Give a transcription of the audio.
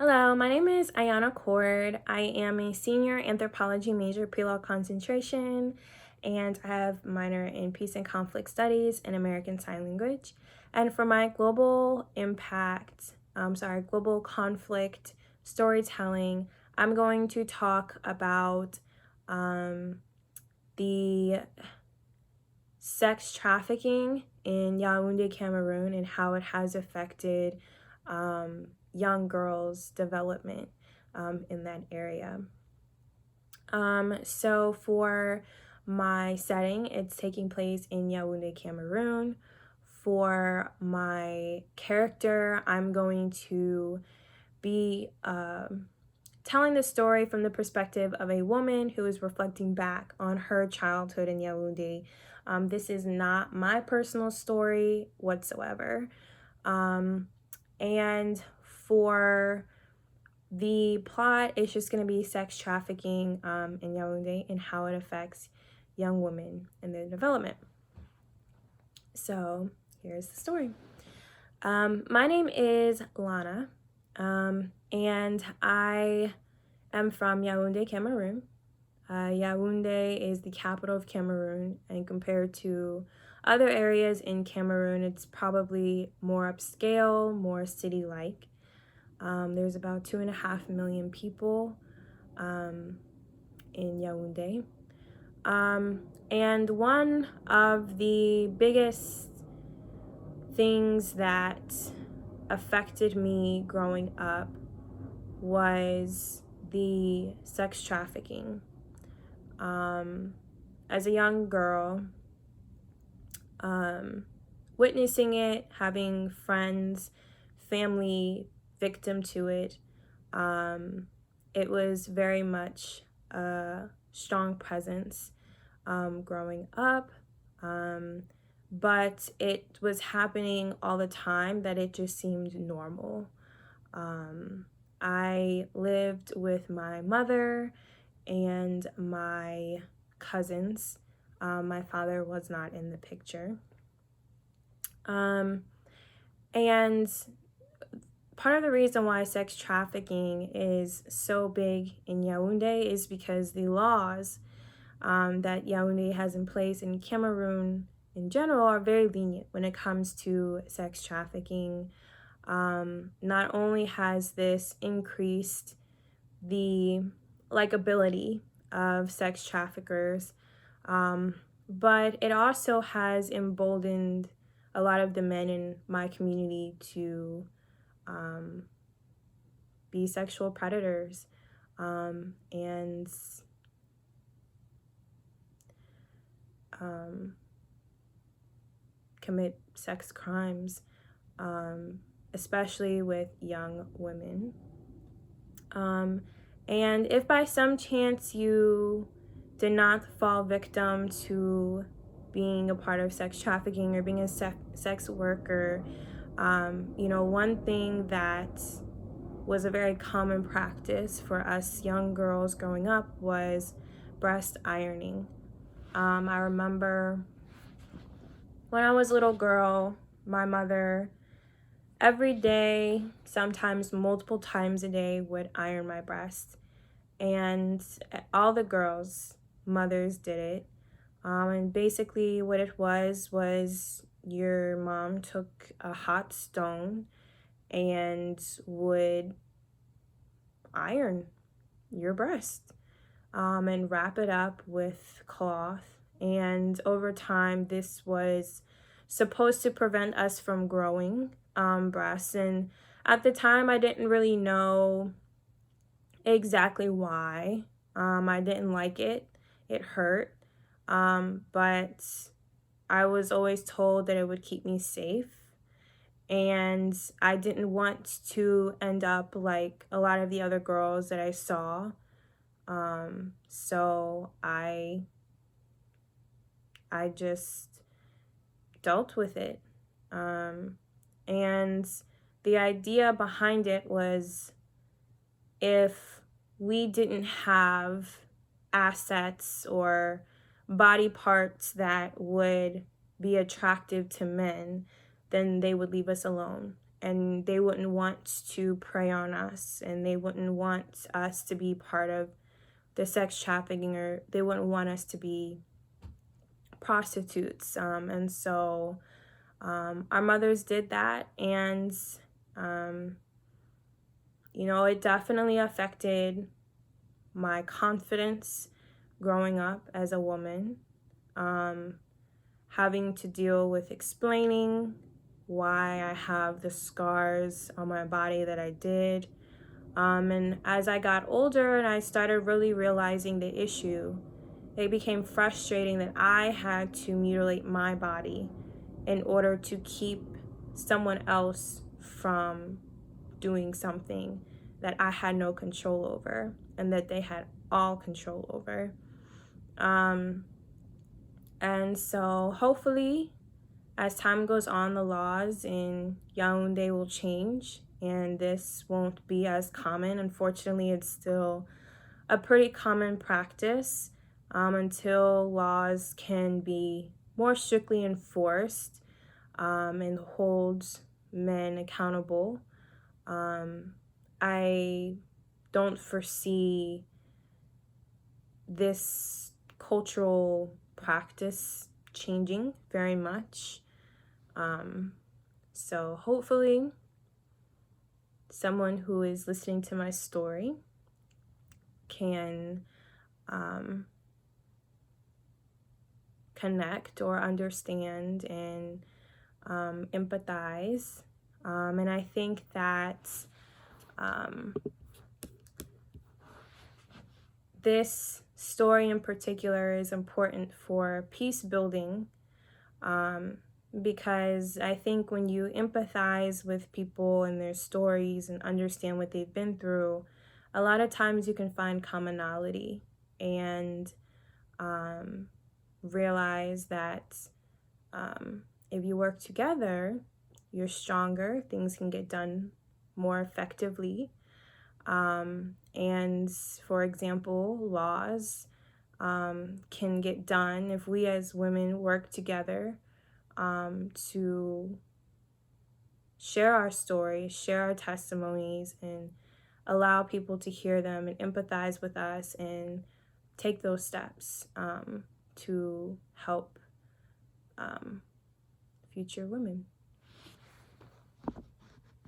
Hello, my name is Ayana Cord. I am a senior anthropology major pre-law concentration, and I have minor in peace and conflict studies and American Sign Language. And for my global conflict storytelling, I'm going to talk about the sex trafficking in Yaoundé, Cameroon, and how it has affected young girls' development in that area. So for my setting, it's taking place in Yaoundé, Cameroon. For my character, I'm going to be telling the story from the perspective of a woman who is reflecting back on her childhood in Yaoundé. This is not my personal story whatsoever. And for the plot, it's just going to be sex trafficking in Yaoundé and how it affects young women in their development. So here's the story. My name is Lana, and I am from Yaoundé, Cameroon. Yaoundé is the capital of Cameroon, and compared to other areas in Cameroon, it's probably more upscale, more city-like. There's about 2.5 million people in Yaoundé. And one of the biggest things that affected me growing up was the sex trafficking. As a young girl, witnessing it, having friends, family victim to it, it was very much a strong presence growing up, but it was happening all the time that it just seemed normal. I lived with my mother and my cousins. My father was not in the picture. And part of the reason why sex trafficking is so big in Yaoundé is because the laws that Yaoundé has in place and Cameroon in general are very lenient when it comes to sex trafficking. Not only has this increased the likability of sex traffickers, but it also has emboldened a lot of the men in my community to be sexual predators and commit sex crimes, especially with young women. And if by some chance you did not fall victim to being a part of sex trafficking or being a sex worker, one thing that was a very common practice for us young girls growing up was breast ironing. I remember when I was a little girl, my mother every day, sometimes multiple times a day, would iron my breast. And all the girls' mothers did it. And basically what it was your mom took a hot stone and would iron your breast and wrap it up with cloth. And over time, this was supposed to prevent us from growing breasts. And at the time, I didn't really know exactly why. I didn't like it. It hurt. But I was always told that it would keep me safe. And I didn't want to end up like a lot of the other girls that I saw. So I just dealt with it. And the idea behind it was if we didn't have assets or body parts that would be attractive to men, then they would leave us alone. and they wouldn't want to prey on us, and they wouldn't want us to be part of the sex trafficking, or they wouldn't want us to be prostitutes. And so our mothers did that, and it definitely affected my confidence growing up as a woman, having to deal with explaining why I have the scars on my body that I did. And as I got older and I started really realizing the issue, it became frustrating that I had to mutilate my body in order to keep someone else from doing something that I had no control over and that they had all control over. And so hopefully, as time goes on, the laws in Yaoundé will change and this won't be as common. Unfortunately, it's still a pretty common practice until laws can be more strictly enforced and hold men accountable. I don't foresee this cultural practice changing very much. So hopefully someone who is listening to my story can connect or understand and empathize. And I think that this story in particular is important for peace building, because I think when you empathize with people and their stories and understand what they've been through, a lot of times you can find commonality and realize that if you work together, you're stronger, things can get done more effectively. And for example, laws can get done if we as women work together to share our stories, share our testimonies, and allow people to hear them and empathize with us and take those steps to help future women.